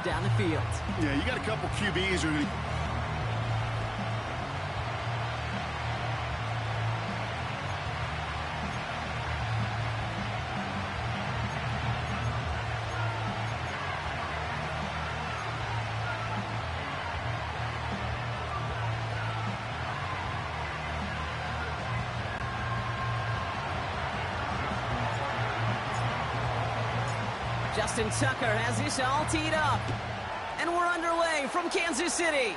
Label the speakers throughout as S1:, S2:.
S1: down the field.
S2: Yeah, you got a couple QBs who are going to...
S1: Justin Tucker has this all teed up. And we're underway from Kansas City.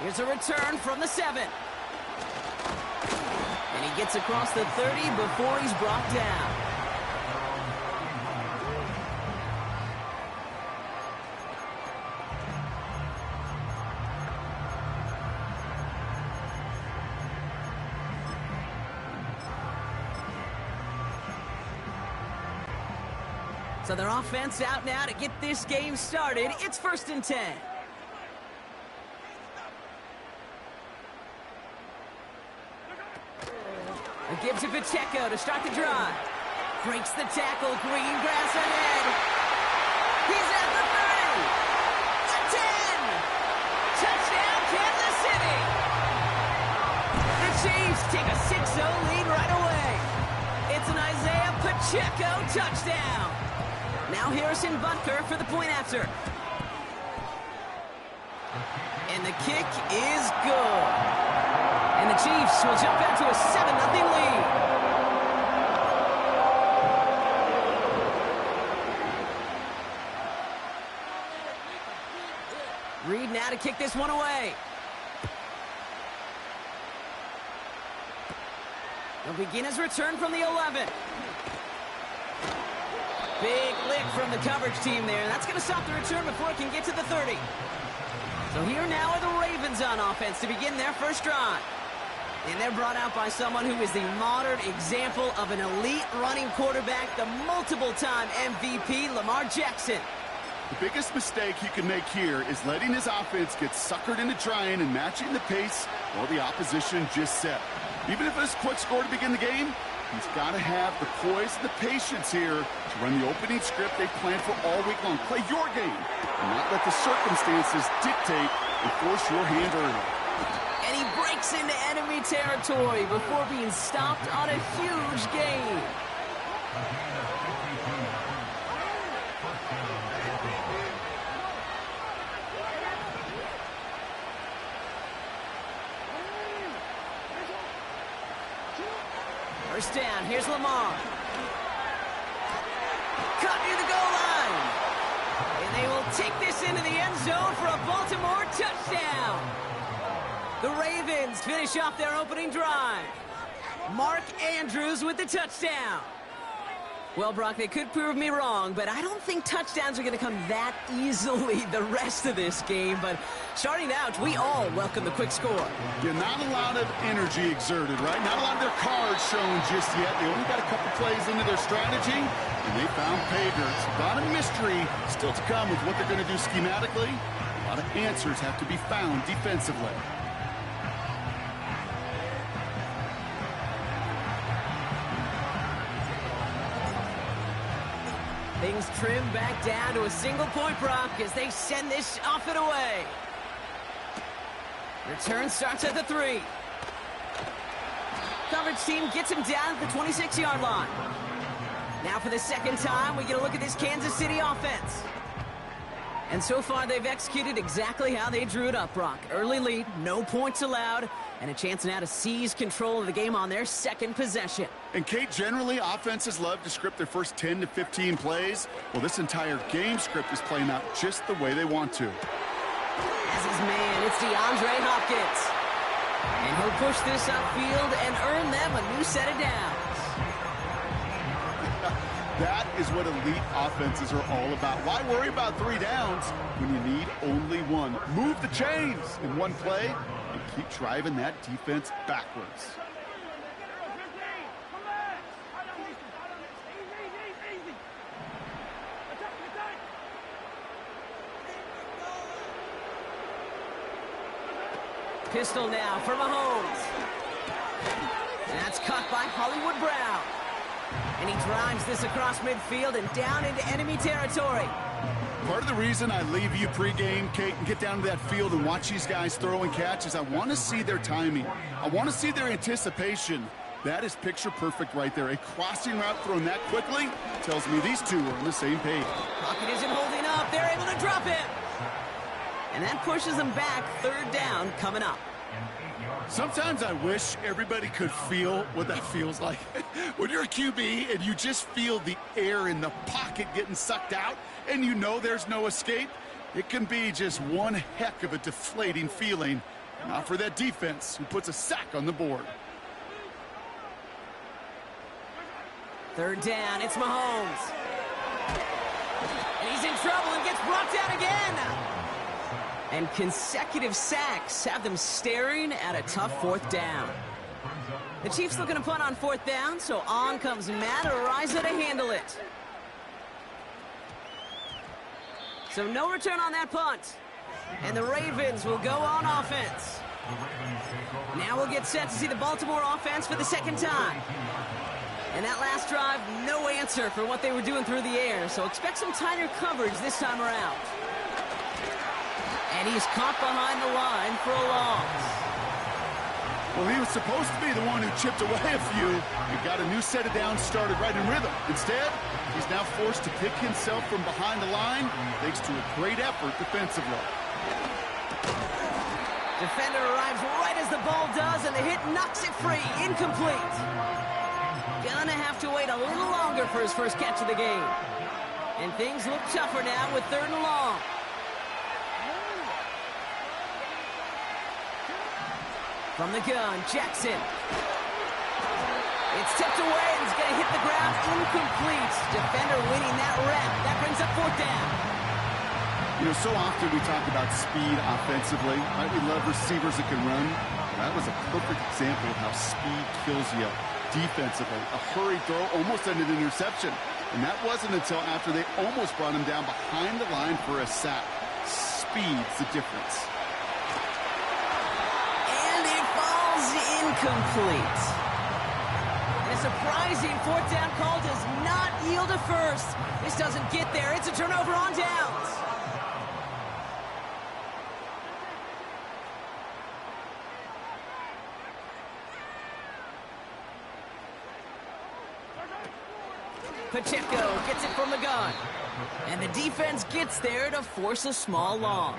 S1: Here's a return from the 7. And he gets across the 30 before he's brought down. So their offense out now to get this game started. It's 1st and 10. It gives it Pacheco to start the drive. Breaks the tackle. Green grass ahead. He's at the 30. The 10. Touchdown, Kansas City. The Chiefs take a 6-0 lead right away. It's an Isaiah Pacheco touchdown. Now Harrison Butker for the point after. And the kick is good. And the Chiefs will jump out to a 7-0 lead. Reed now to kick this one away. He'll begin his return from the 11. Big lick from the coverage team there. That's going to stop the return before it can get to the 30. So here now are the Ravens on offense to begin their first drive. And they're brought out by someone who is the modern example of an elite running quarterback, the multiple-time MVP, Lamar Jackson.
S2: The biggest mistake he can make here is letting his offense get suckered into trying and matching the pace while the opposition just set. Even if it's a quick score to begin the game, he's got to have the poise and the patience here to run the opening script they've planned for all week long. Play your game and not let the circumstances dictate and force your hand early.
S1: And he breaks into enemy territory before being stopped on a huge gain. First down, here's Lamar. Cut near the goal line. And they will take this into the end zone for a Baltimore touchdown. The Ravens finish off their opening drive. Mark Andrews with the touchdown. Well, Brock, they could prove me wrong, but I don't think touchdowns are going to come that easily the rest of this game. But starting out, we all welcome the quick score.
S2: Yeah, not a lot of energy exerted, right? Not a lot of their cards shown just yet. They only got a couple plays into their strategy, and they found pay dirt. A lot of mystery still to come with what they're going to do schematically. A lot of answers have to be found defensively.
S1: Things trim back down to a single-point Brock as they send this off and away. Return starts at the 3. Coverage team gets him down at the 26-yard line. Now for the second time, we get a look at this Kansas City offense. And so far, they've executed exactly how they drew it up, Brock. Early lead, no points allowed, and a chance now to seize control of the game on their second possession.
S2: And, Kate, generally, offenses love to script their first 10 to 15 plays. Well, this entire game script is playing out just the way they want to.
S1: As his man, it's DeAndre Hopkins. And he'll push this upfield and earn them a new set of downs.
S2: That is what elite offenses are all about. Why worry about 3 downs when you need only 1? Move the chains in one play and keep driving that defense backwards.
S1: Pistol now for Mahomes. That's caught by Hollywood Brown. And he drives this across midfield and down into enemy territory.
S2: Part of the reason I leave you pregame, Kate, and get down to that field and watch these guys throw and catch is I want to see their timing. I want to see their anticipation. That is picture perfect right there. A crossing route thrown that quickly tells me these two are on the same page.
S1: Pocket isn't holding up. They're able to drop it. And that pushes them back. Third down coming up.
S2: Sometimes I wish everybody could feel what that feels like. When you're a QB and you just feel the air in the pocket getting sucked out and you know there's no escape, it can be just one heck of a deflating feeling. Not for that defense who puts a sack on the board.
S1: Third down, it's Mahomes. And he's in trouble and gets brought down again. And consecutive sacks have them staring at a tough fourth down. The Chiefs looking to punt on fourth down, so on comes Matt Araiza to handle it. So no return on that punt. And the Ravens will go on offense. Now we'll get set to see the Baltimore offense for the second time. And that last drive, no answer for what they were doing through the air, so expect some tighter coverage this time around. And he's caught behind the line for a loss.
S2: Well, he was supposed to be the one who chipped away a few and got a new set of downs started right in rhythm. Instead, he's now forced to pick himself from behind the line thanks to a great effort defensively.
S1: Defender arrives right as the ball does, and the hit knocks it free. Incomplete. Gonna have to wait a little longer for his first catch of the game. And things look tougher now with third and long. From the gun, Jackson. It's tipped away and it's going to hit the ground incomplete. Defender winning that rep. That brings up fourth down.
S2: You know, so often we talk about speed offensively. Right? We love receivers that can run. That was a perfect example of how speed kills you defensively. A hurried throw almost ended an interception. And that wasn't until after they almost brought him down behind the line for a sack. Speed's the difference.
S1: Incomplete. And a surprising fourth down call does not yield a first. This doesn't get there. It's a turnover on downs. Pacheco gets it from the gun. And the defense gets there to force a small loss.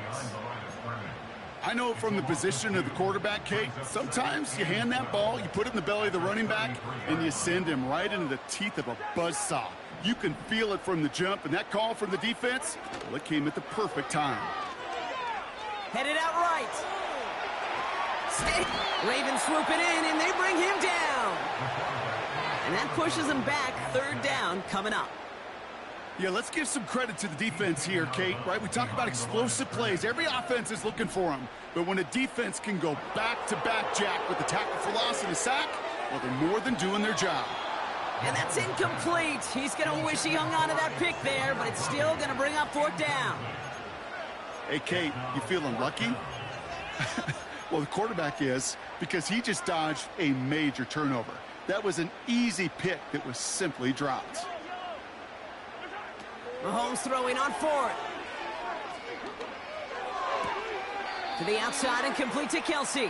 S2: I know from the position of the quarterback, Kate, sometimes you hand that ball, you put it in the belly of the running back, and you send him right into the teeth of a buzzsaw. You can feel it from the jump, and that call from the defense, well, it came at the perfect time.
S1: Headed out right. Ravens swooping in, and they bring him down. And that pushes him back. Third down coming up.
S2: Yeah, let's give some credit to the defense here, Kate, right? We talk about explosive plays. Every offense is looking for them. But when a defense can go back-to-back, Jack, with the tackle for loss and a sack, well, they're more than doing their job.
S1: And that's incomplete. He's going to wish he hung on to that pick there, but it's still going to bring up fourth down.
S2: Hey, Kate, you feeling lucky? Well, the quarterback is, because he just dodged a major turnover. That was an easy pick that was simply dropped.
S1: Mahomes throwing on fourth. To the outside and complete to Kelsey.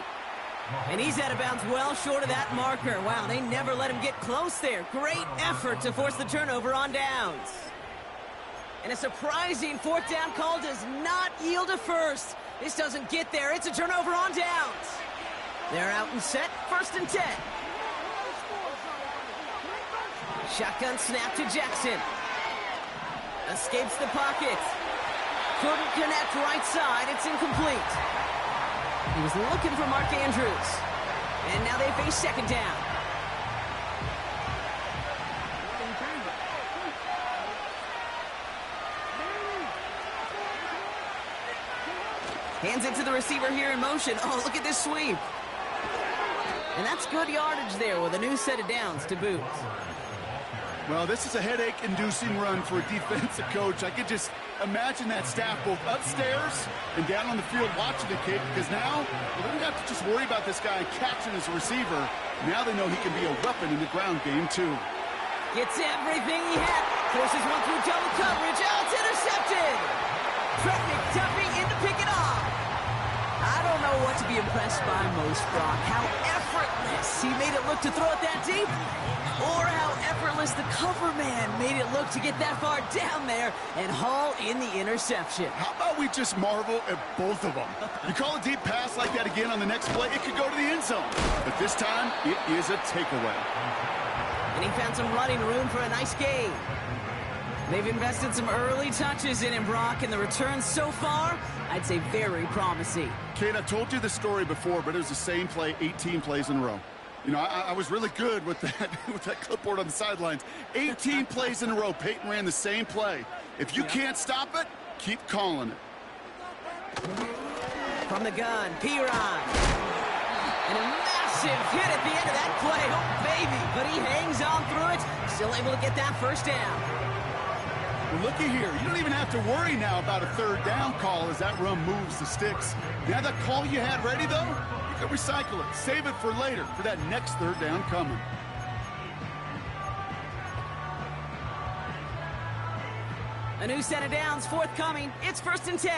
S1: And he's out of bounds well short of that marker. Wow, they never let him get close there. Great effort to force the turnover on downs. And a surprising fourth down call does not yield a first. This doesn't get there. It's a turnover on downs. They're out and set. First and 10. Shotgun snap to Jackson. Escapes the pocket. Couldn't connect right side. It's incomplete. He was looking for Mark Andrews. And now they face second down. Hands it to the receiver here in motion. Oh, look at this sweep. And that's good yardage there with a new set of downs to boot.
S2: Well, this is a headache-inducing run for a defensive coach. I could just imagine that staff both upstairs and down on the field watching the kid, because now well, they don't have to just worry about this guy catching as a receiver. Now they know he can be a weapon in the ground game, too.
S1: Gets everything he had. Forces one through double coverage. Oh, it's intercepted. Trent McDuffie in to pick it off. I don't know what to be impressed by most, Brock. How effortless he made it look to throw it that deep, or how effortless the cover man made it look to get that far down there and haul in the interception.
S2: How about we just marvel at both of them? You call a deep pass like that again on the next play, it could go to the end zone. But this time, it is a takeaway.
S1: And he found some running room for a nice gain. They've invested some early touches in him, Brock, and the returns so far, I'd say very promising.
S2: Kate, I told you this story before, but it was the same play 18 plays in a row. You know, I was really good with that with that clipboard on the sidelines. 18 plays in a row, Peyton ran the same play. If you can't stop it, keep calling it.
S1: From the gun, Piron. And a massive hit at the end of that play. Oh, baby. But he hangs on through it. Still able to get that first down.
S2: Well, looky here. You don't even have to worry now about a third down call as that run moves the sticks. You have that call you had ready, though? You can recycle it. Save it for later, for that next third down coming.
S1: A new set of downs forthcoming. It's 1st and 10.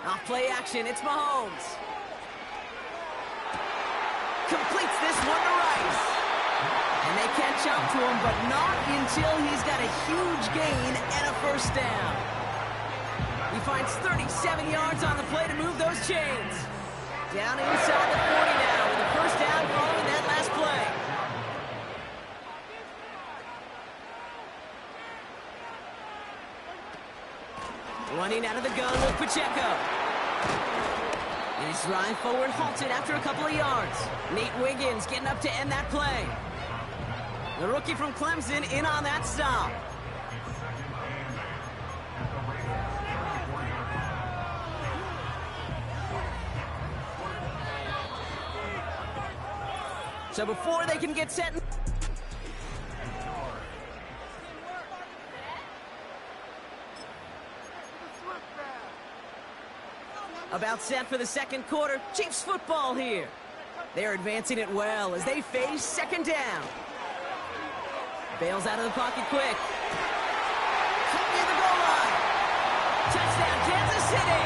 S1: Off play action. It's Mahomes. Completes this one to Rice. And they catch up to him, but not until he's got a huge gain and a first down. He finds 37 yards on the play to move those chains. Down inside the 40 now with a first down following that last play. Running out of the gun with Pacheco. And his drive forward halted after a couple of yards. Nate Wiggins getting up to end that play. The rookie from Clemson in on that stop. So before they can get set... About set for the second quarter. Chiefs football here. They're advancing it well as they face second down. Bails out of the pocket quick. Near the goal line. Touchdown, Kansas City.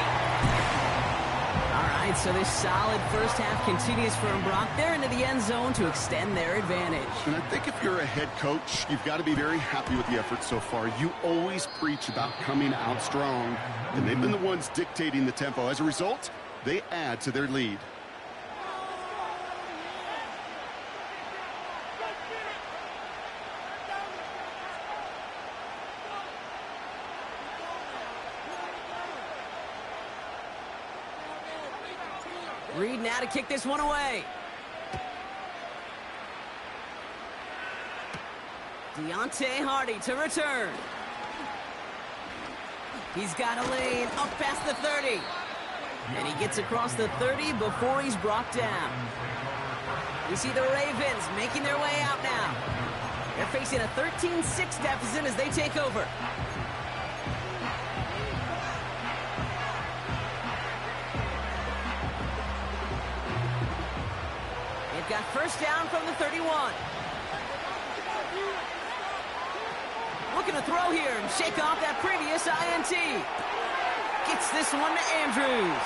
S1: All right, so this solid first half continues for them, Brock. They're into the end zone to extend their advantage.
S2: And I think if you're a head coach, you've got to be very happy with the effort so far. You always preach about coming out strong, and they've been the ones dictating the tempo. As a result, they add to their lead.
S1: Reed now to kick this one away. Deontay Hardy to return. He's got a lane up past the 30. And he gets across the 30 before he's brought down. We see the Ravens making their way out now. They're facing a 13-6 deficit as they take over. They've got first down from the 31. Looking to throw here and shake off that previous INT. Gets this one to Andrews.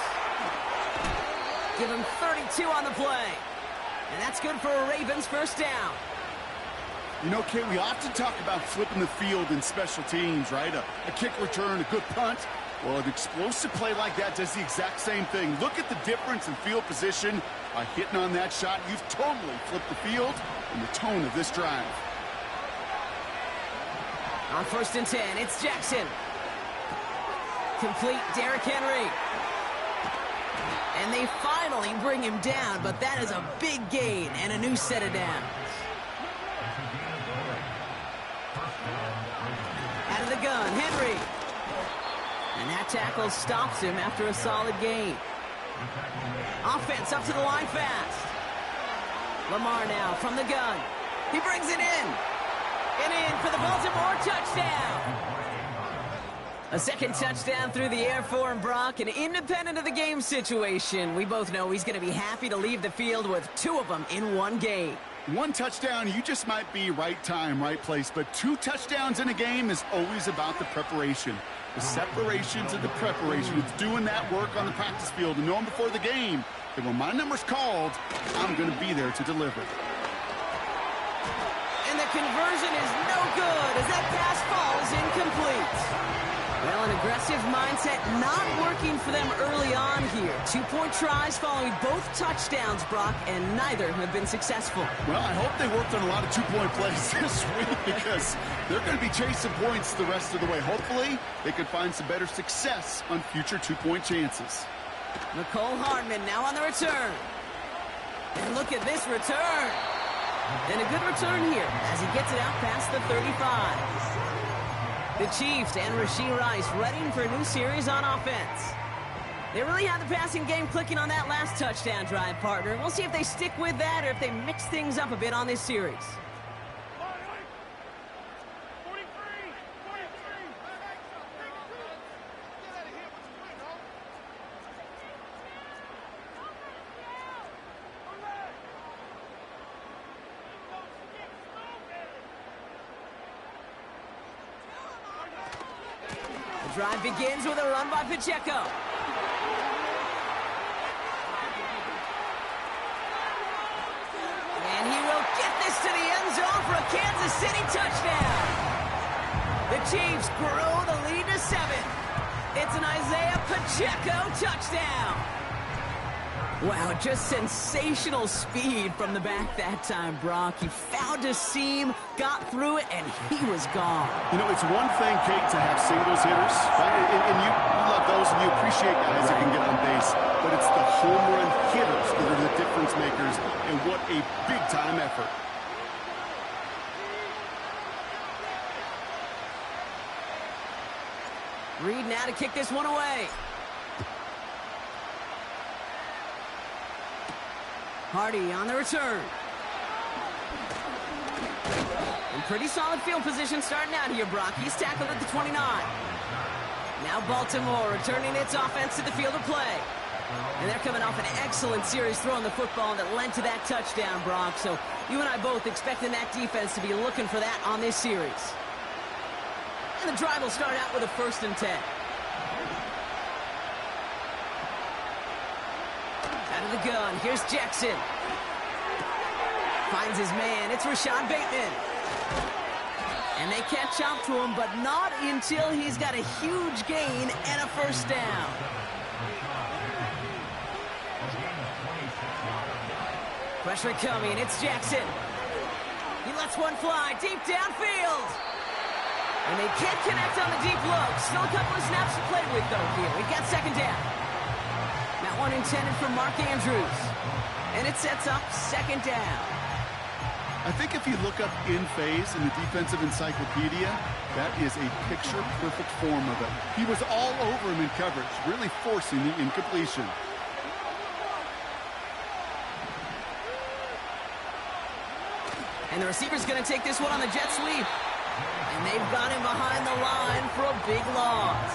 S1: Give him 32 on the play. And that's good for a Ravens first down.
S2: You know, Kate, we often talk about flipping the field in special teams, right? A kick return, a good punt. Well, an explosive play like that does the exact same thing. Look at the difference in field position. By hitting on that shot, you've totally flipped the field and the tone of this drive.
S1: On 1st and 10, it's Jackson. Complete Derrick Henry. And they finally bring him down, but that is a big gain and a new set of downs. Out of the gun, Henry. And that tackle stops him after a solid gain. Offense up to the line fast. Lamar now from the gun. He brings it in. And in for the Baltimore touchdown. A second touchdown through the air for him, Brock, and independent of the game situation, we both know he's going to be happy to leave the field with 2 of them in one game.
S2: One touchdown, you just might be right time, right place, but 2 touchdowns in a game is always about the preparation. The separation to the preparation. It's doing that work on the practice field and knowing before the game that when my number's called, I'm going to be there to deliver.
S1: And the conversion is no good as that pass falls incomplete. Well, an aggressive mindset not working for them early on here. 2-point tries following both touchdowns, Brock, and neither have been successful.
S2: Well, I hope they worked on a lot of 2-point plays this week because they're going to be chasing points the rest of the way. Hopefully, they can find some better success on future 2-point chances.
S1: Nicole Hardman now on the return. And look at this return. And a good return here as he gets it out past the 35. The Chiefs and Rashee Rice readying for a new series on offense. They really had the passing game clicking on that last touchdown drive, partner. We'll see if they stick with that or if they mix things up a bit on this series. The drive begins with a run by Pacheco. And he will get this to the end zone for a Kansas City touchdown. The Chiefs grow the lead to 7. It's an Isaiah Pacheco touchdown. Wow, just sensational speed from the back that time, Brock. He found a seam, got through it, and he was gone.
S2: You know, it's one thing, Kate, to have singles hitters, right? And you love those, and you appreciate guys that can get on base. But it's the home run hitters that are the difference makers, and what a big-time effort.
S1: Reed now to kick this one away. Hardy on the return. In pretty solid field position starting out here, Brock. He's tackled at the 29. Now Baltimore returning its offense to the field of play. And they're coming off an excellent series throwing the football that led to that touchdown, Brock. So you and I both expecting that defense to be looking for that on this series. And the drive will start out with a 1st and 10. Out of the gun, here's Jackson. Finds his man, it's Rashad Bateman. And they catch up to him, but not until he's got a huge gain and a 1st down. Pressure coming, it's Jackson. He lets one fly deep downfield. And they can't connect on the deep look. Still a couple of snaps to play with, though, here. We got 2nd down. That one intended for Mark Andrews. And it sets up 2nd down.
S2: I think if you look up in phase in the defensive encyclopedia, that is a picture-perfect form of it. He was all over him in coverage, really forcing the incompletion.
S1: And the receiver's going to take this one on the jet sweep. And they've got him behind the line for a big loss.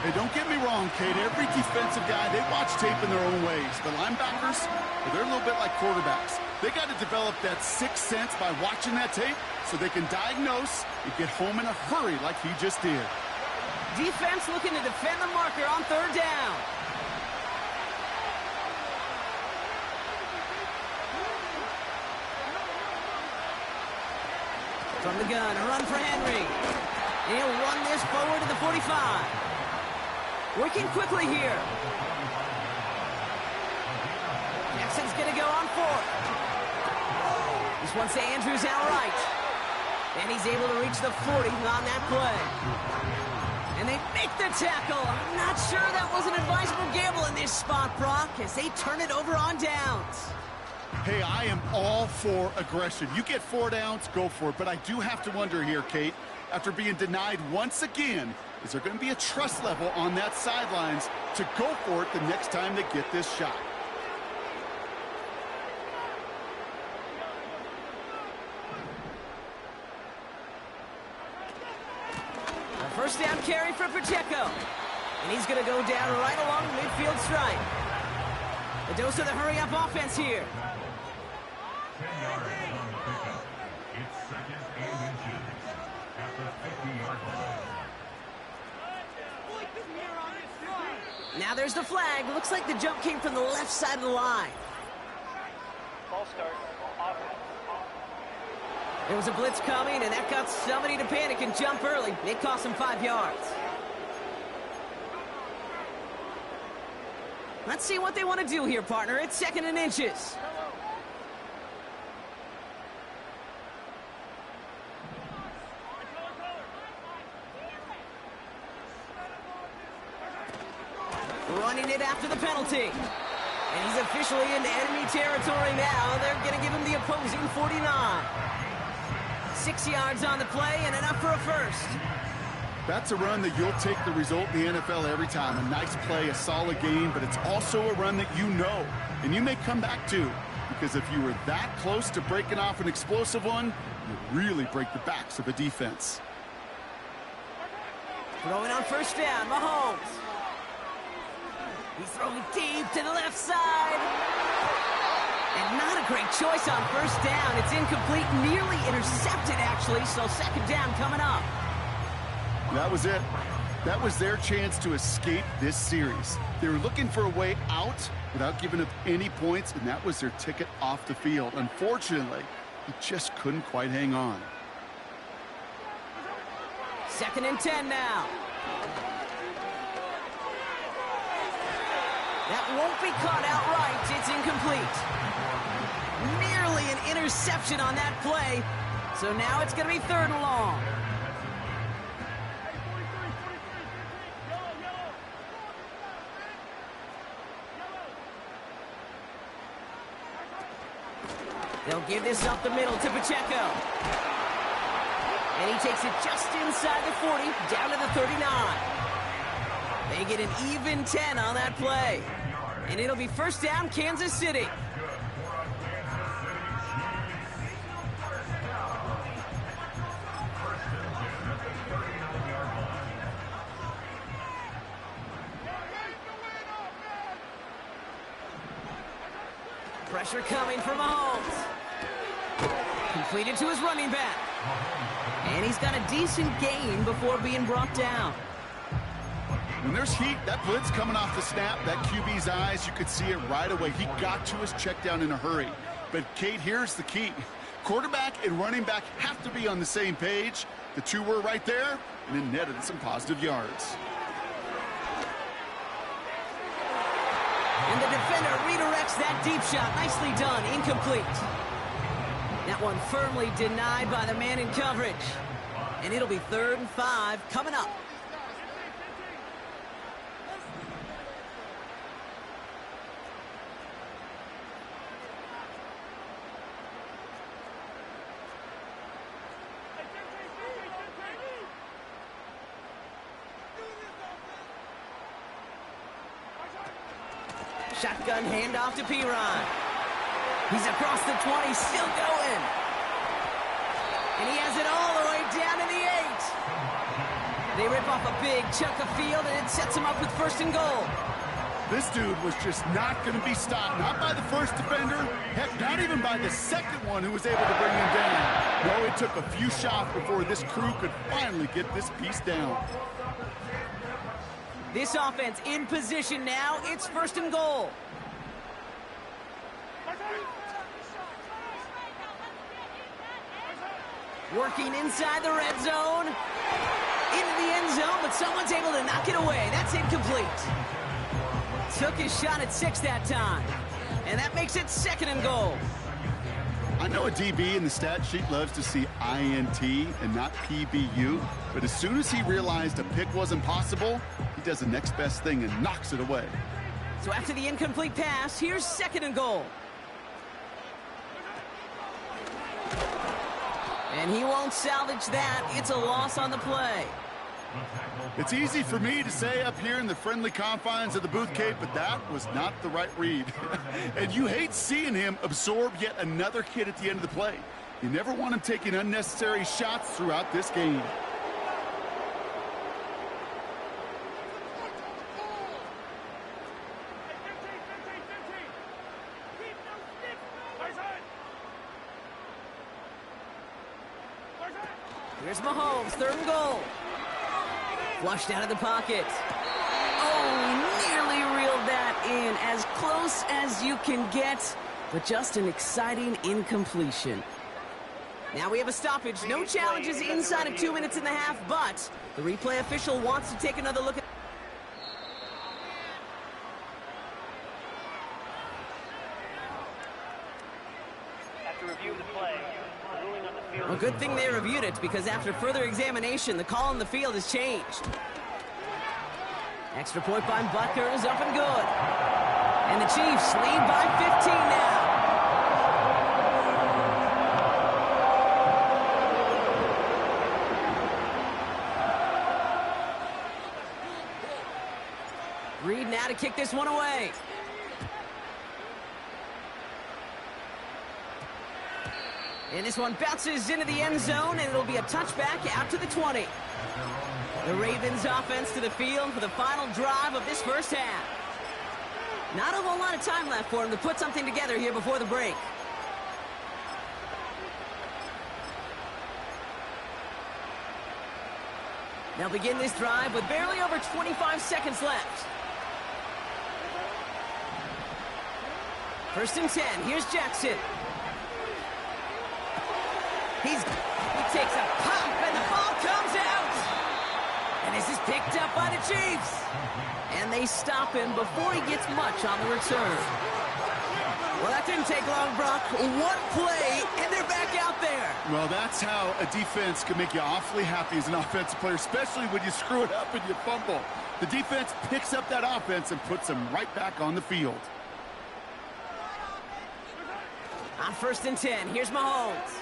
S2: Hey, don't get me wrong, Kate. Every defensive guy, they watch tape in their own ways. The linebackers, well, they're a little bit like quarterbacks. They got to develop that sixth sense by watching that tape so they can diagnose and get home in a hurry like he just did.
S1: Defense looking to defend the marker on 3rd down. From the gun, a run for Henry. He'll run this forward to the 45. Working quickly here. Jackson's going to go on 4th. This one's to Andrews out right. And he's able to reach the 40 on that play. And they make the tackle. I'm not sure that was an advisable gamble in this spot, Brock, as they turn it over on downs.
S2: Hey, I am all for aggression. You get 4 downs, go for it. But I do have to wonder here, Kate, after being denied once again, is there going to be a trust level on that sidelines to go for it the next time they get this shot?
S1: The first down carry for Pacheco. And he's going to go down right along the midfield stripe. A dose of the hurry-up offense here.
S3: 10 yards on the pickup. It's second and inches at the 50-yard line.
S1: Now there's the flag. Looks like the jump came from the left side of the line.
S4: False start.
S1: There was a blitz coming, and that got somebody to panic and jump early. It cost him 5 yards. Let's see what they want to do here, partner. It's second and inches. Running it after the penalty. And he's officially into enemy territory now. They're going to give him the opposing 49. 6 yards on the play and enough for a first.
S2: That's a run that you'll take the result in the NFL every time. A nice play, a solid game, but it's also a run that you know. And you may come back to, because if you were that close to breaking off an explosive one, you really break the backs of a defense.
S1: Throwing on first down, Mahomes. He's throwing deep to the left side. And not a great choice on first down. It's incomplete, nearly intercepted, actually, so second down coming up.
S2: That was it. That was their chance to escape this series. They were looking for a way out without giving up any points, and that was their ticket off the field. Unfortunately, they just couldn't quite hang on.
S1: Second and 10 now. That won't be caught outright. It's incomplete. Nearly an interception on that play. So now it's going to be third and long. They'll give this up the middle to Pacheco. And he takes it just inside the 40, down to the 39. They get an even 10 on that play. And it'll be first down, Kansas City. Pressure coming from Mahomes. Completed to his running back. And he's got a decent gain before being brought down.
S2: When there's heat, that blitz coming off the snap, that QB's eyes, you could see it right away. He got to his check down in a hurry. But, Kate, here's the key. Quarterback and running back have to be on the same page. The two were right there, and it netted some positive yards.
S1: And the defender redirects that deep shot. Nicely done. Incomplete. That one firmly denied by the man in coverage. And it'll be 3rd and 5 coming up. Shotgun handoff to Piron. He's across the 20, still going. And he has it all the way down to the 8. They rip off a big chunk of field, and it sets him up with 1st and goal.
S2: This dude was just not going to be stopped. Not by the first defender. Heck, not even by the second one who was able to bring him down. No, it took a few shots before this crew could finally get this piece down.
S1: This offense in position now. It's 1st and goal. Working inside the red zone. Into the end zone, but someone's able to knock it away. That's incomplete. Took his shot at 6 that time. And that makes it 2nd and goal.
S2: I know a DB in the stat sheet loves to see INT and not PBU, but as soon as he realized a pick wasn't possible, he does the next best thing and knocks it away.
S1: So after the incomplete pass, here's 2nd and goal. And he won't salvage that. It's a loss on the play.
S2: It's easy for me to say up here in the friendly confines of the booth, Kate, but that was not the right read. And you hate seeing him absorb yet another hit at the end of the play. You never want him taking unnecessary shots throughout this game.
S1: Here's Mahomes, 3rd and goal. Flushed out of the pocket. Oh, nearly reeled that in. As close as you can get, but just an exciting incompletion. Now we have a stoppage. No challenges inside of 2 minutes and a half, but the replay official wants to take another look at...
S4: After review of the play, the ruling on the field...
S1: Well, good thing they reviewed it, because after further examination, the call on the field has changed. Extra point by Butker is up and good. And the Chiefs lead by 15 now. Reed now to kick this one away. And this one bounces into the end zone, and it'll be a touchback out to the 20. The Ravens offense to the field for the final drive of this first half. Not a whole lot of time left for them to put something together here before the break. They'll begin this drive with barely over 25 seconds left. 1st and 10. Here's Jackson. He takes a pump, and the ball comes out. And this is picked up by the Chiefs. And they stop him before he gets much on the return. Well, that didn't take long, Brock. One play, and they're back out there.
S2: Well, that's how a defense can make you awfully happy as an offensive player, especially when you screw it up and you fumble. The defense picks up that offense and puts them right back on the field.
S1: On 1st and 10, here's Mahomes.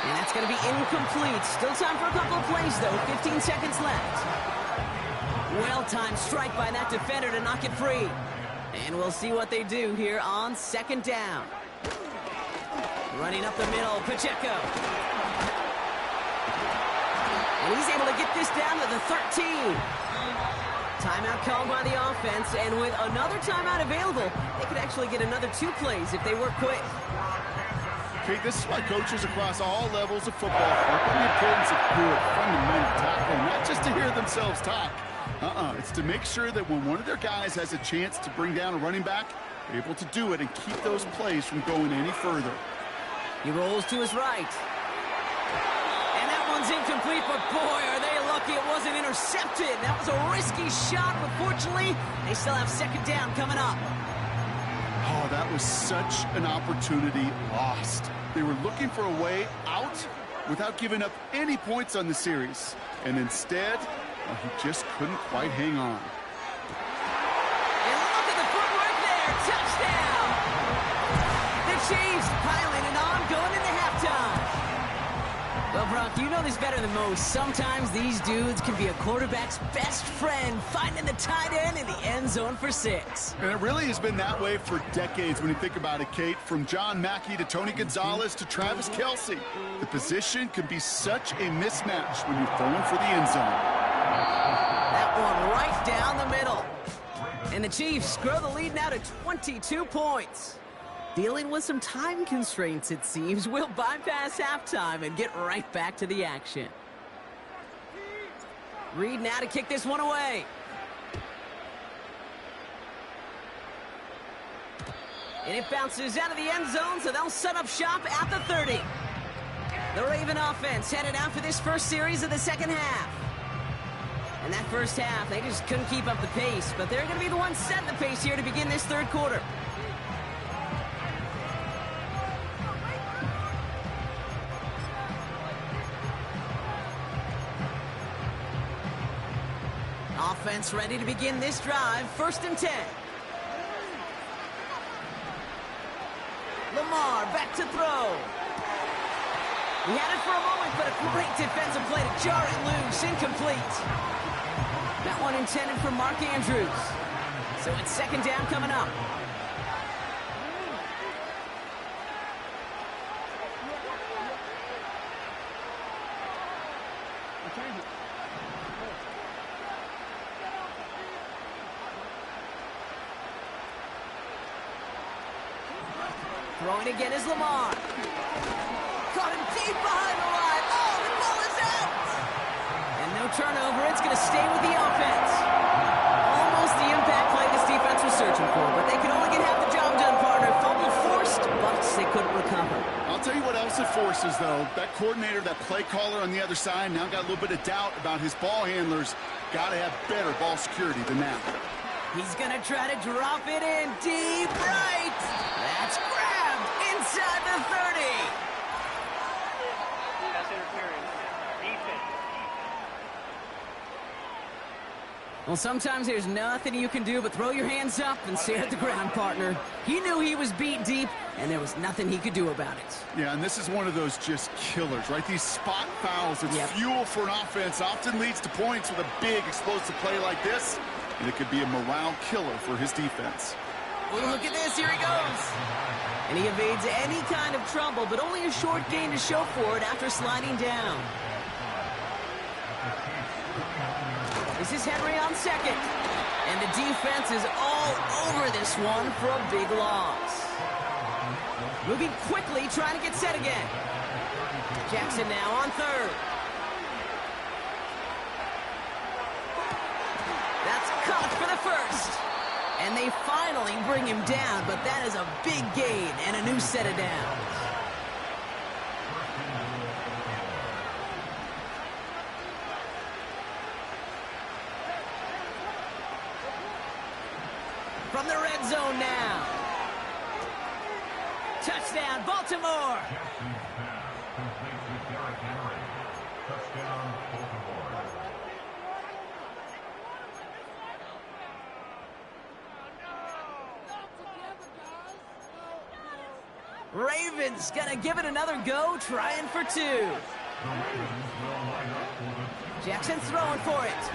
S1: And that's going to be incomplete. Still time for a couple of plays, though. 15 seconds left. Well-timed strike by that defender to knock it free. And we'll see what they do here on 2nd down. Running up the middle, Pacheco. And he's able to get this down to the 13. Timeout called by the offense, and with another timeout available, they could actually get another 2 plays if they work quick.
S2: Okay, this is why coaches across all levels of football harp on the importance of good, fundamental tackling, not just to hear themselves talk. It's to make sure that when one of their guys has a chance to bring down a running back, they're able to do it and keep those plays from going any further.
S1: He rolls to his right. And that one's incomplete, but boy, are they lucky it wasn't intercepted. That was a risky shot, but fortunately, they still have 2nd down coming up.
S2: Oh, that was such an opportunity lost. They were looking for a way out without giving up any points on the series. And instead, he just couldn't quite hang on.
S1: And look at the footwork there. Touchdown! The Chiefs piling it on, going into halftime. Well, Brock, you know this better than most. Sometimes these dudes can be a quarterback's best friend, finding the tight end in the end zone for 6.
S2: And it really has been that way for decades when you think about it, Kate. From John Mackey to Tony Gonzalez to Travis Kelce. The position can be such a mismatch when you're throwing for the end zone.
S1: That one right down the middle. And the Chiefs grow the lead now to 22 points. Dealing with some time constraints, it seems, we'll bypass halftime and get right back to the action. Reed now to kick this one away. And it bounces out of the end zone, so they'll set up shop at the 30. The Raven offense headed out for this first series of the 2nd half. And that first half, they just couldn't keep up the pace, but they're going to be the ones setting the pace here to begin this 3rd quarter. Offense ready to begin this drive. 1st and 10. Lamar back to throw. He had it for a moment, but a great defensive play to jar it loose. Incomplete. That one intended for Mark Andrews. So it's 2nd down coming up. Throwing again is Lamar. caught him deep behind the line. Oh, the ball is out. And no turnover. It's going to stay with the offense. Almost the impact play this defense was searching for, but they could only get half the job done, partner. Fumble forced, but they couldn't recover.
S2: I'll tell you what else it forces, though. That coordinator, that play caller on the other side, now got a little bit of doubt about his ball handlers. Got to have better ball security than that.
S1: He's going to try to drop it in deep right. That's grabbed inside the 30.
S4: Pass interference. Defense.
S1: Well, sometimes there's nothing you can do but throw your hands up and stare at the ground, partner. He knew he was beat deep, and there was nothing he could do about it.
S2: Yeah, and this is one of those just killers, right? These spot fouls, it's fuel for an offense, often leads to points with a big explosive play like this, and it could be a morale killer for his defense.
S1: Oh, look at this, here he goes. And he evades any kind of trouble, but only a short gain to show for it after sliding down. This is Henry on second. And the defense is all over this one for a big loss. Moving quickly, trying to get set again. Jackson now on third. That's caught for the first. And they finally bring him down, but that is a big gain and a new set of downs. From the red zone now. Touchdown, Baltimore.
S3: Jackson's pass complete to Derrick Henry. Touchdown, Baltimore.
S1: Ravens gonna give it another go, trying for two.
S3: The Ravens will line up for the
S1: Jackson throwing for it.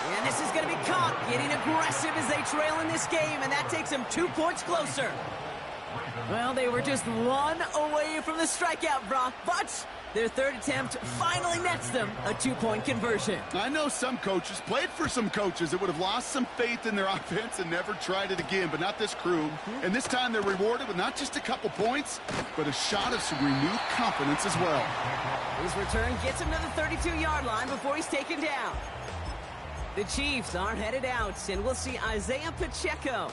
S1: And this is going to be caught, getting aggressive as they trail in this game, and that takes them 2 points closer. Well, they were just one away from the strikeout, Brock, but their third attempt finally nets them a 2-point conversion.
S2: I know some coaches, played for some coaches that would have lost some faith in their offense and never tried it again, but not this crew. And this time they're rewarded with not just a couple points, but a shot of some renewed confidence as well.
S1: His return gets him to the 32-yard line before he's taken down. The Chiefs are headed out, and we'll see Isaiah Pacheco.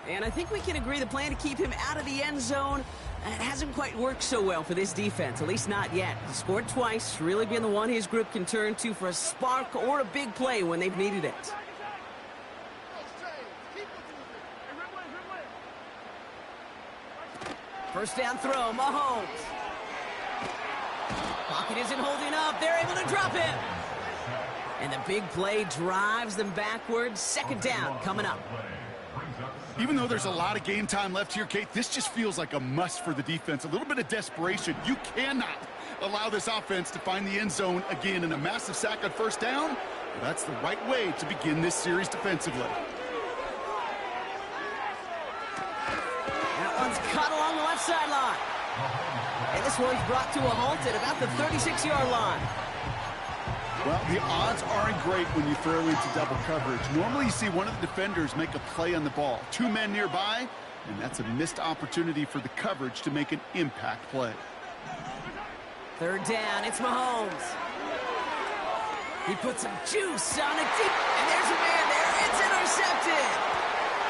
S1: And I think we can agree the plan to keep him out of the end zone, it hasn't quite worked so well for this defense, at least not yet. He scored twice, really been the one his group can turn to for a spark or a big play when they've needed it. First down throw, Mahomes. Pocket isn't holding up. They're able to drop him. And the big play drives them backwards. Second down coming up.
S2: Even though there's a lot of game time left here, Kate, this just feels like a must for the defense. A little bit of desperation. You cannot allow this offense to find the end zone again in a massive sack on first down. Well, that's the right way to begin this series defensively.
S1: That one's cut along the left sideline. And this one's brought to a halt at about the 36-yard line.
S2: Well, the odds aren't great when you throw into double coverage. Normally you see one of the defenders make a play on the ball. Two men nearby, and that's a missed opportunity for the coverage to make an impact play.
S1: Third down, it's Mahomes. He puts some juice on it deep, and there's a man there. It's intercepted.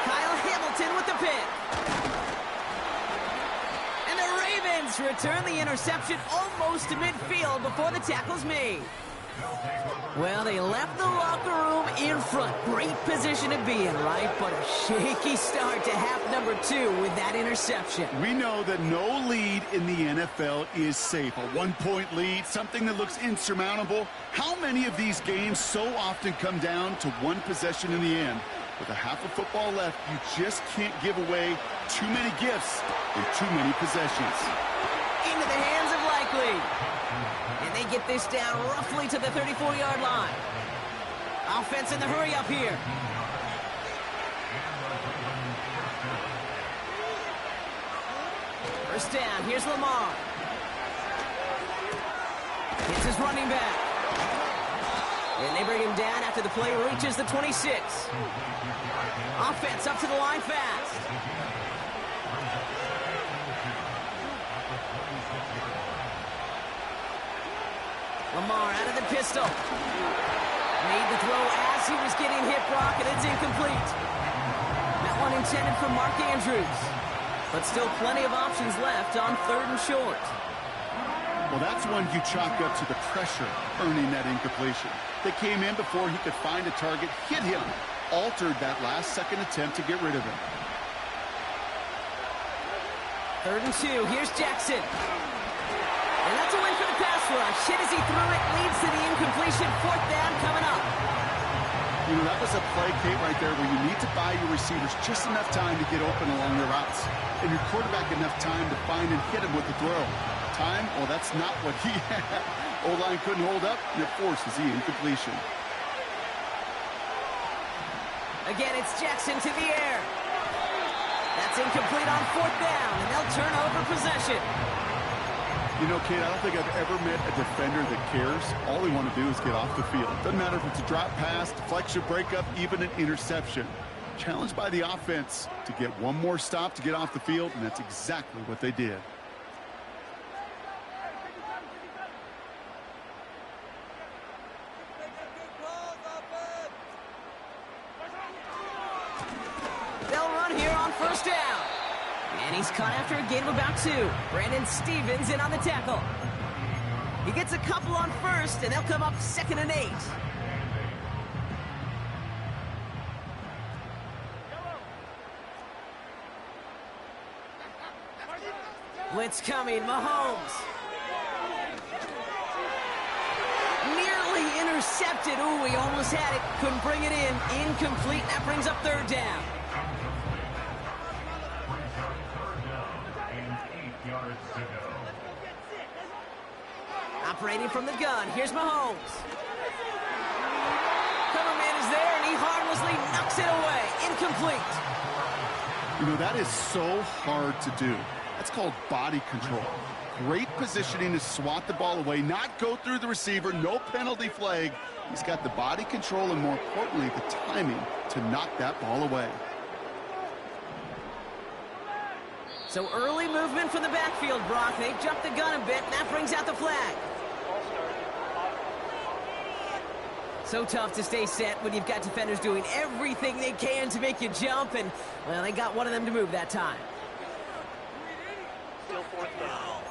S1: Kyle Hamilton with the pick. And the Ravens return the interception almost to midfield before the tackle's made. Well, they left the locker room in front. Great position to be in, right? But a shaky start to half number 2 with that interception.
S2: We know that no lead in the NFL is safe. A one-point lead, something that looks insurmountable. How many of these games so often come down to one possession in the end? With a half of football left, you just can't give away too many gifts in too many possessions.
S1: Into the hands of Likely. And they get this down roughly to the 34-yard line. Offense in the hurry up here. First down, here's Lamar. It's his running back. And they bring him down after the play reaches the 26. Offense up to the line fast. pistol. Made the throw as he was getting hit, Brock, and it's incomplete. That one intended for Mark Andrews. But still plenty of options left on 3rd and short.
S2: Well, that's one you chalk up to the pressure earning that incompletion. They came in before he could find a target, hit him, altered that last-second attempt to get rid of him.
S1: 3rd and 2. Here's Jackson. And that's a win for the pass rush. Hit as he threw it, leads to the incompletion. 4th down coming up.
S2: You know, that was a play, Kate, right there where you need to buy your receivers just enough time to get open along their routes. And your quarterback enough time to find and hit him with the throw. Time? Well, that's not what he had. O-line couldn't hold up, and it forces the incompletion.
S1: Again, it's Jackson to the air. That's incomplete on 4th down, and they'll turn over possession.
S2: You know, Kate, I don't think I've ever met a defender that cares. All they want to do is get off the field. Doesn't matter if it's a drop pass, deflection, breakup, even an interception. Challenged by the offense to get one more stop to get off the field, and that's exactly what they did.
S1: They'll run here on 1st down. And he's caught after a gain of about 2. Brandon Stevens in on the tackle. He gets a couple on 1st, and they'll come up 2nd and 8. Blitz coming, Mahomes. Nearly intercepted. Ooh, he almost had it. Couldn't bring it in. Incomplete. That brings up 3rd down. Operating from the gun. Here's Mahomes. Cover man is there, and he harmlessly knocks it away. Incomplete.
S2: You know, that is so hard to do. That's called body control. Great positioning to swat the ball away, not go through the receiver, no penalty flag. He's got the body control and, more importantly, the timing to knock that ball away.
S1: So early movement from the backfield, Brock. They jumped the gun a bit, and that brings out the flag. So tough to stay set when you've got defenders doing everything they can to make you jump, and, well, they got one of them to move that time.
S4: Still 4th down.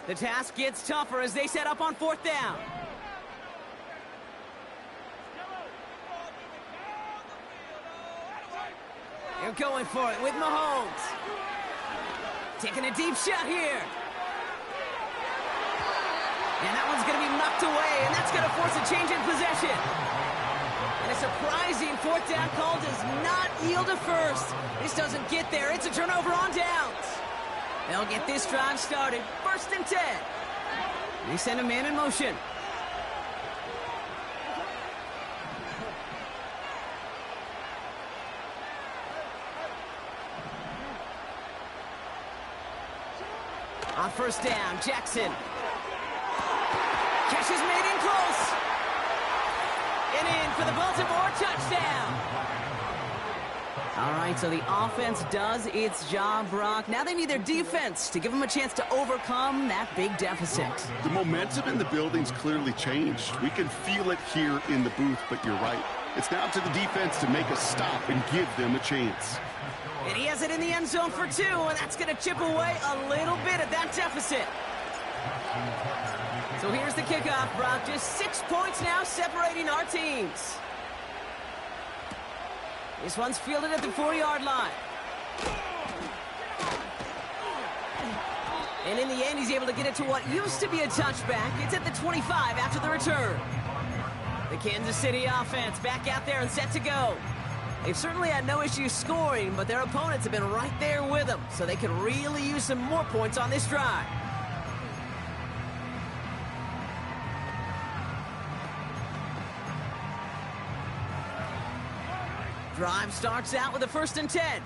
S1: The task gets tougher as they set up on 4th down. They're going for it with Mahomes. Taking a deep shot here. And that one's going to be knocked away, and that's going to force a change in possession. And a surprising 4th down call does not yield a 1st. This doesn't get there. It's a turnover on downs. They'll get this drive started. 1st and 10. They send a man in motion. On 1st down, Jackson. Catch is made in close. And in for the Baltimore touchdown. All right, so the offense does its job, Brock. Now they need their defense to give them a chance to overcome that big deficit.
S2: The momentum in the building's clearly changed. We can feel it here in the booth, but you're right. It's now to the defense to make a stop and give them a chance.
S1: And he has it in the end zone for 2, and that's going to chip away a little bit at that deficit. So here's the kickoff, Brock. Just 6 points now separating our teams. This one's fielded at the 4-yard line. And in the end, he's able to get it to what used to be a touchback. It's at the 25 after the return. The Kansas City offense back out there and set to go. They've certainly had no issues scoring, but their opponents have been right there with them, so they could really use some more points on this drive. Drive starts out with a 1st and 10.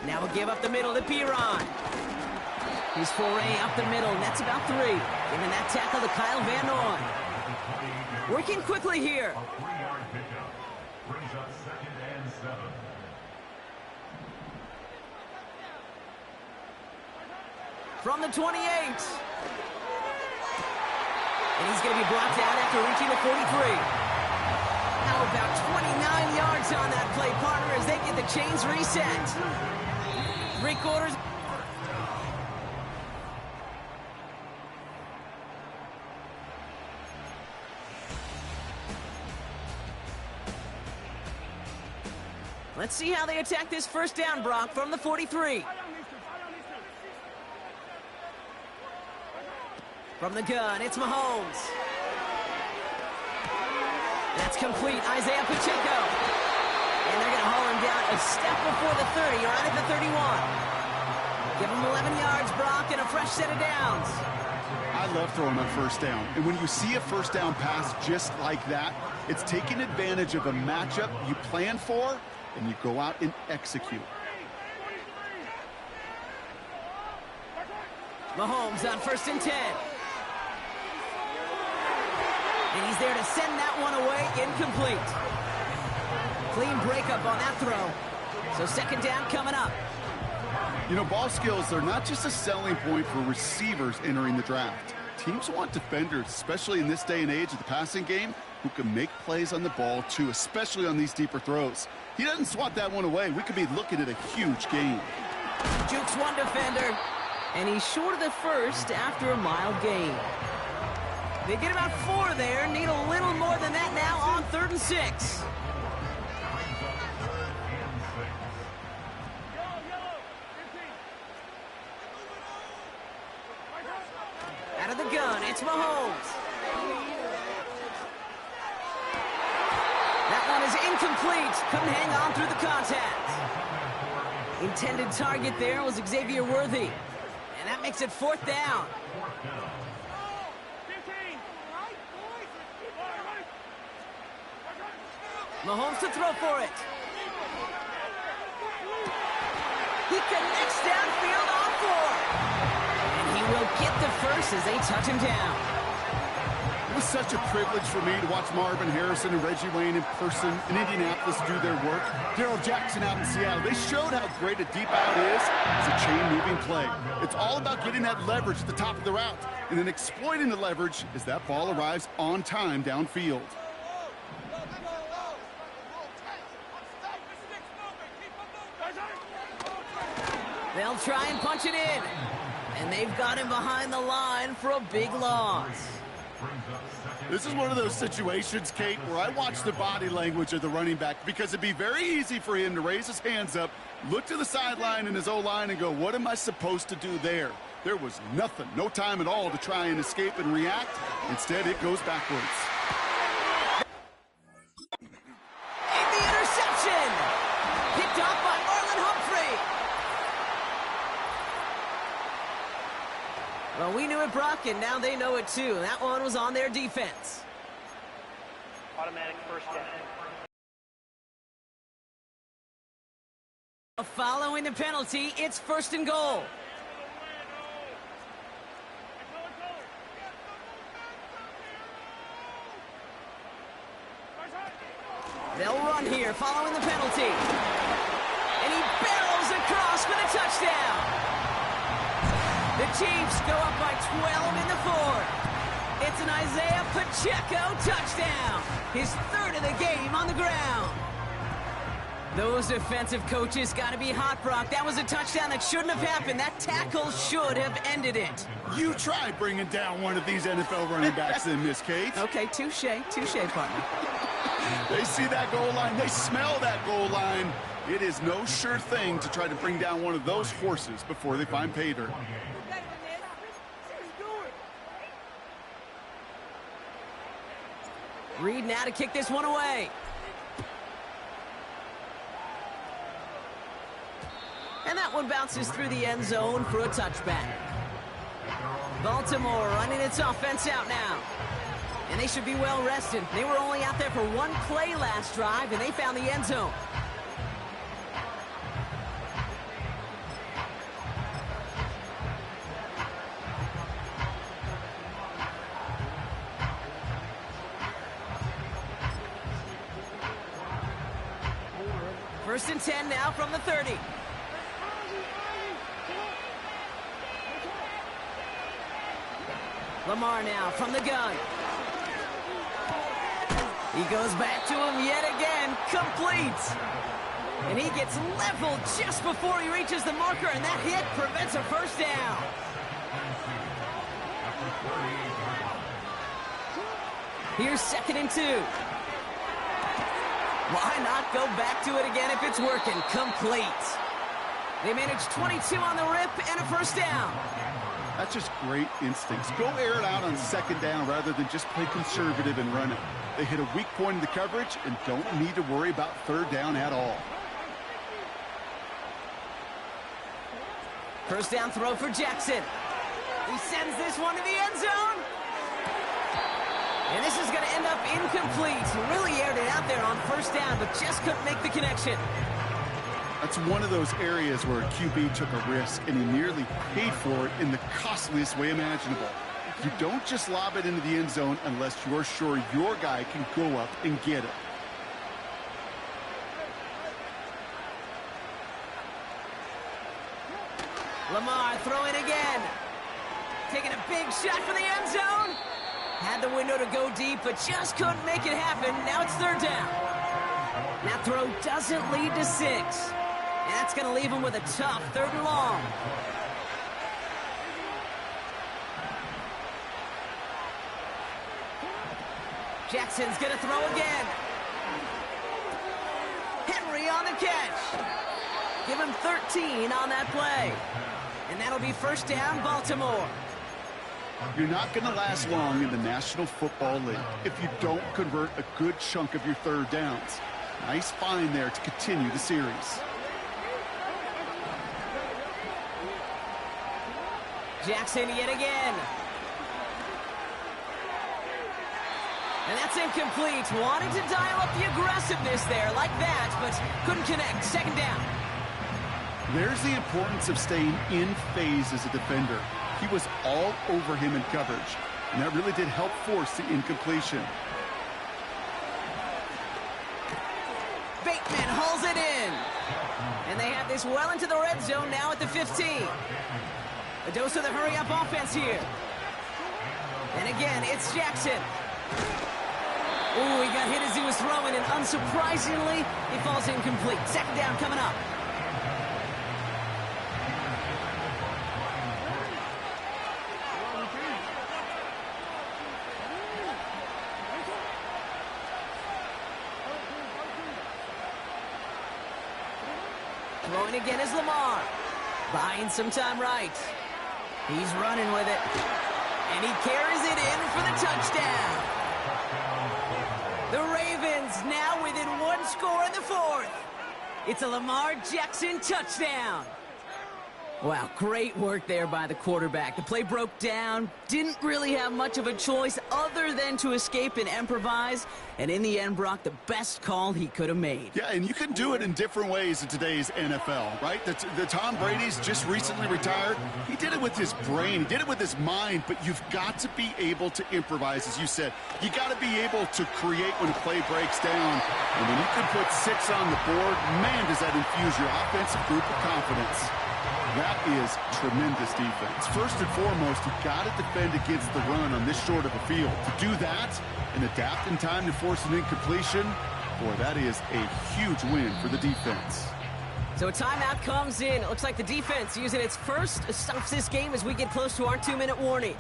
S1: Now we'll give up the middle to Piron. His foray up the middle, and that's about 3. Giving that tackle to Kyle Van Noy. Working quickly here.
S3: A 3-yard pickup brings up 2nd and 7.
S1: From the 28. And he's going to be brought down after reaching the 43. How about 29 yards on that play, partner, as they get the chains reset. 3/4. Let's see how they attack this first down, Brock, from the 43. From the gun, it's Mahomes. That's complete, Isaiah Pacheco. And they're going to haul him down a step before the 30, right at the 31. Give him 11 yards, Brock, and a fresh set of downs.
S2: I love throwing on first down. And when you see a first down pass just like that, it's taking advantage of a matchup you plan for, and you go out and execute.
S1: Mahomes on 1st and 10. And he's there to send that one away, incomplete. Clean breakup on that throw. So 2nd down coming up.
S2: You know, ball skills are not just a selling point for receivers entering the draft. Teams want defenders, especially in this day and age of the passing game, who can make plays on the ball too, especially on these deeper throws. He doesn't swat that one away. We could be looking at a huge gain.
S1: Jukes one defender, and he's short of the first after a mild gain. They get about 4 there, need a little more than that now on 3rd and 6. Out of the gun, it's Mahomes. That one is incomplete. Couldn't hang on through the contact. Intended target there was Xavier Worthy. And that makes it 4th down. Mahomes to throw for it. He connects downfield on 4. And he will get the first as they touch him down.
S2: It was such a privilege for me to watch Marvin Harrison and Reggie Wayne in person in Indianapolis do their work. Darrell Jackson out in Seattle. They showed how great a deep out is as a chain-moving play. It's all about getting that leverage at the top of the route and then exploiting the leverage as that ball arrives on time downfield.
S1: They'll try and punch it in. And they've got him behind the line for a big loss.
S2: This is one of those situations, Kate, where I watch the body language of the running back because it'd be very easy for him to raise his hands up, look to the sideline in his O-line and go, what am I supposed to do there? There was nothing, no time at all to try and escape and react. Instead, it goes backwards.
S1: The interception! Picked off by Marlon Humphrey. Well, we knew it, Brock, and now they know it too. That one was on their defense.
S4: Automatic first down.
S1: Following the penalty, it's 1st and goal. They'll run here following the penalty. And he barrels across for the touchdown. The Chiefs go up by 12 in the 4th. It's an Isaiah Pacheco touchdown. His 3rd of the game on the ground. Those defensive coaches got to be hot, Brock. That was a touchdown that shouldn't have happened. That tackle should have ended it.
S2: You try bringing down one of these NFL running backs in, Miss Kate.
S1: Okay, touche, partner.
S2: They see that goal line. They smell that goal line. It is no sure thing to try to bring down one of those horses before they find pay dirt.
S1: Reed now to kick this one away. And that one bounces through the end zone for a touchback. Baltimore running its offense out now. And they should be well rested. They were only out there for one play last drive, and they found the end zone. First and 10 now from the 30. Lamar now from the gun. He goes back to him yet again. Complete. And he gets leveled just before he reaches the marker, and that hit prevents a first down. Here's 2nd and 2. Why not go back to it again if it's working? Complete. They manage 22 on the rip and a first down.
S2: That's just great instincts. Go air it out on 2nd down rather than just play conservative and run it. They hit a weak point in the coverage and don't need to worry about 3rd down at all.
S1: First down throw for Jackson. He sends this one to the end zone. And this is going to end up incomplete. He really aired it out there on first down, but just couldn't make the connection.
S2: That's one of those areas where a QB took a risk, and he nearly paid for it in the costliest way imaginable. You don't just lob it into the end zone unless you're sure your guy can go up and get it.
S1: Lamar throwing again. Taking a big shot for the end zone. Had the window to go deep, but just couldn't make it happen. Now it's 3rd down. That throw doesn't lead to 6. And that's going to leave him with a tough 3rd and long. Jackson's going to throw again. Henry on the catch. Give him 13 on that play. And that'll be first down, Baltimore.
S2: You're not going to last long in the National Football League if you don't convert a good chunk of your 3rd downs. Nice find there to continue the series.
S1: Jackson yet again. And that's incomplete. Wanted to dial up the aggressiveness there like that, but couldn't connect. 2nd down.
S2: There's the importance of staying in phase as a defender. He was all over him in coverage, and that really did help force the incompletion.
S1: Bateman hauls it in. And they have this well into the red zone now at the 15. A dose of the hurry-up offense here. And again, it's Jackson. Ooh, he got hit as he was throwing, and unsurprisingly, he falls incomplete. 2nd down coming up. Throwing again is Lamar. Buying some time right. He's running with it. And he carries it in for the touchdown. The Ravens now within 1 score in the 4th. It's a Lamar Jackson touchdown. Wow, great work there by the quarterback. The play broke down. Didn't really have much of a choice other than to escape and improvise. And in the end, Brock, the best call he could have made.
S2: Yeah, and you can do it in different ways in today's NFL, right? The Tom Brady's just recently retired. He did it with his brain. He did it with his mind. But you've got to be able to improvise, as you said. You got to be able to create when a play breaks down. And when you can put 6 on the board, man, does that infuse your offensive group with confidence. That is tremendous defense. First and foremost, you've got to defend against the run on this short of a field. To do that and adapt in time to force an incompletion, boy, that is a huge win for the defense.
S1: So a timeout comes in. It looks like the defense using its first stops this game as we get close to our 2-minute warning.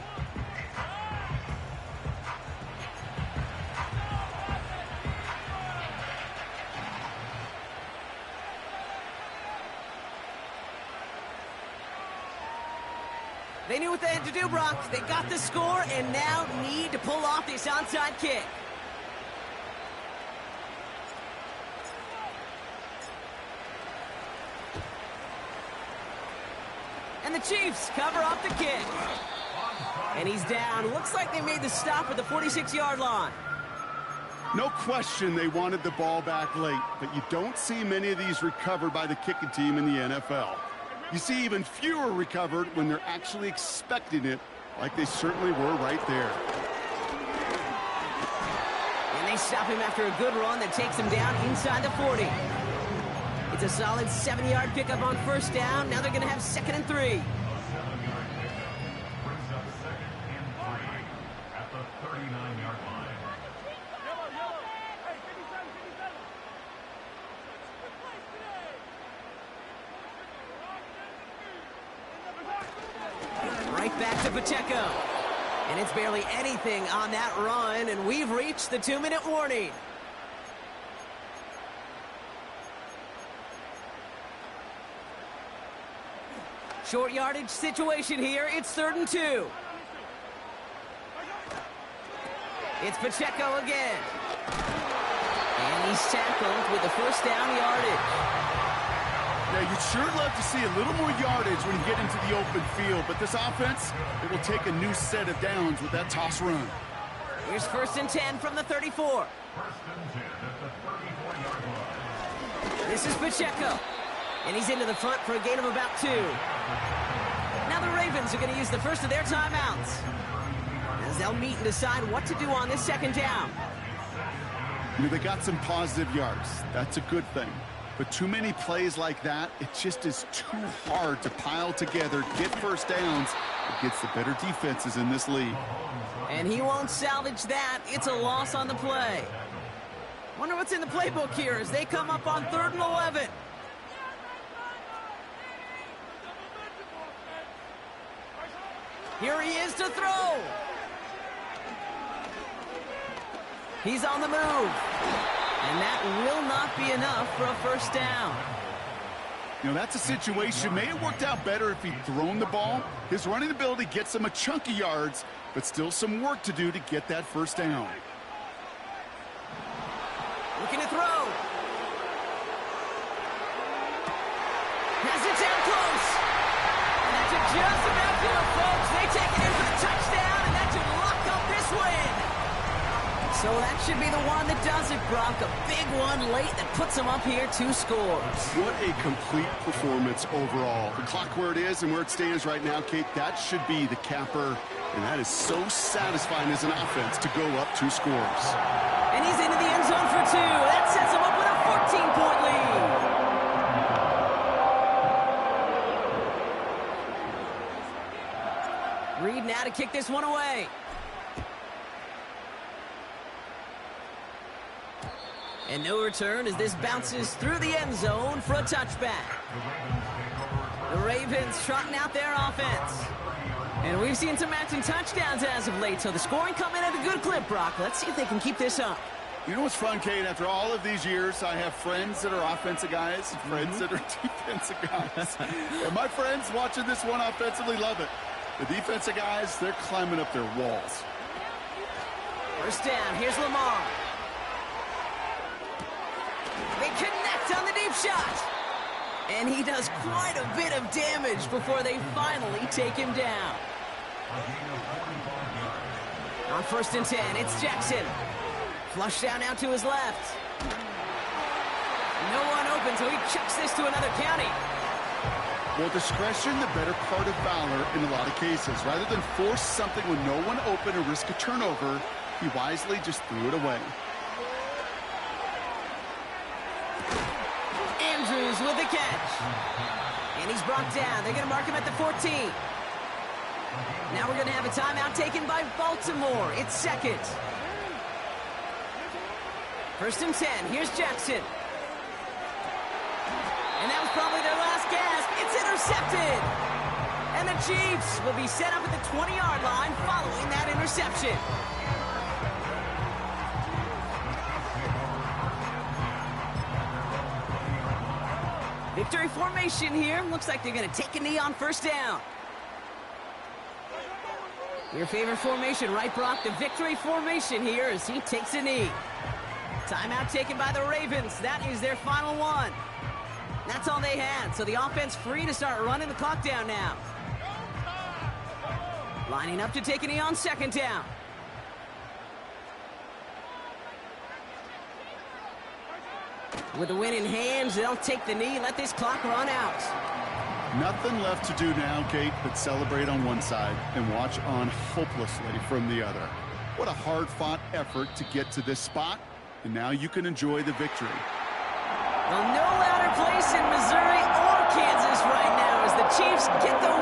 S1: They knew what they had to do, Brock. They got the score and now need to pull off this onside kick. And the Chiefs cover up the kick. And he's down. Looks like they made the stop at the 46-yard line.
S2: No question they wanted the ball back late, but you don't see many of these recovered by the kicking team in the NFL. You see even fewer recovered when they're actually expecting it, like they certainly were right there.
S1: And they stop him after a good run that takes him down inside the 40. It's a solid 7-yard pickup on first down. Now they're going to have 2nd and 3.
S3: 7-yard pickup brings up 2nd and 3 at the 39-yard line.
S1: Right back to Pacheco. And it's barely anything on that run, and we've reached the 2-minute warning. Short yardage situation here. It's 3rd and 2. It's Pacheco again. And he's tackled with the first down yardage.
S2: Yeah, you'd sure love to see a little more yardage when you get into the open field, but this offense, it will take a new set of downs with that toss run.
S1: Here's 1st and 10 from the 34.
S3: 1st and 10 at the 34-yard line.
S1: This is Pacheco. And he's into the front for a gain of about 2. Now the Ravens are going to use the first of their timeouts, as they'll meet and decide what to do on this 2nd down.
S2: You know, they got some positive yards. That's a good thing. But too many plays like that, it just is too hard to pile together, get first downs against the better defenses in this league.
S1: And he won't salvage that. It's a loss on the play. Wonder what's in the playbook here as they come up on 3rd and 11. Here he is to throw. He's on the move. And that will not be enough for a first down.
S2: You know, that's a situation. May have worked out better if he'd thrown the ball. His running ability gets him a chunk of yards, but still some work to do to get that first down.
S1: Looking to throw. Has it down close. And that's just about good, folks. They take it in for the touchdown, and that should lock up this win. So that should be the one that does it, Brock. A big one late that puts them up here 2 scores.
S2: What a complete performance overall. The clock where it is and where it stands right now, Kate, that should be the capper. And that is so satisfying as an offense to go up 2 scores.
S1: And he's into the end zone for 2. That sets him up with a 14-point lead. Reed now to kick this one away. And no return as this bounces through the end zone for a touchback. The Ravens trotting out their offense. And we've seen some matching touchdowns as of late, so the scoring coming at a good clip, Brock. Let's see if they can keep this up.
S2: You know what's fun, Kate? After all of these years, I have friends that are offensive guys, friends that are defensive guys. And my friends watching this one offensively love it. The defensive guys, they're climbing up their walls.
S1: First down, here's Lamar. They connect on the deep shot. And he does quite a bit of damage before they finally take him down. On 1st and 10, it's Jackson. Flush down now to his left. No one open, so he chucks this to another county.
S2: Well, discretion, the better part of valor in a lot of cases. Rather than force something with no one open or risk a turnover, he wisely just threw it away.
S1: Andrews with the catch. And he's brought down. They're going to mark him at the 14. Now we're going to have a timeout taken by Baltimore. It's 2nd. 1st and 10. Here's Jackson. And that was probably their last gasp. It's intercepted. And the Chiefs will be set up at the 20-yard line following that interception. Victory formation here. Looks like they're going to take a knee on 1st down. Your favorite formation, right, Brock? The victory formation here as he takes a knee. Timeout taken by the Ravens. That is their final one. That's all they had, so the offense free to start running the clock down now. Lining up to take a knee on 2nd down. With the win in hands, they'll take the knee and let this clock run out.
S2: Nothing left to do now, Kate, but celebrate on one side and watch on hopelessly from the other. What a hard-fought effort to get to this spot, and now you can enjoy the victory.
S1: Well, no louder place in Get the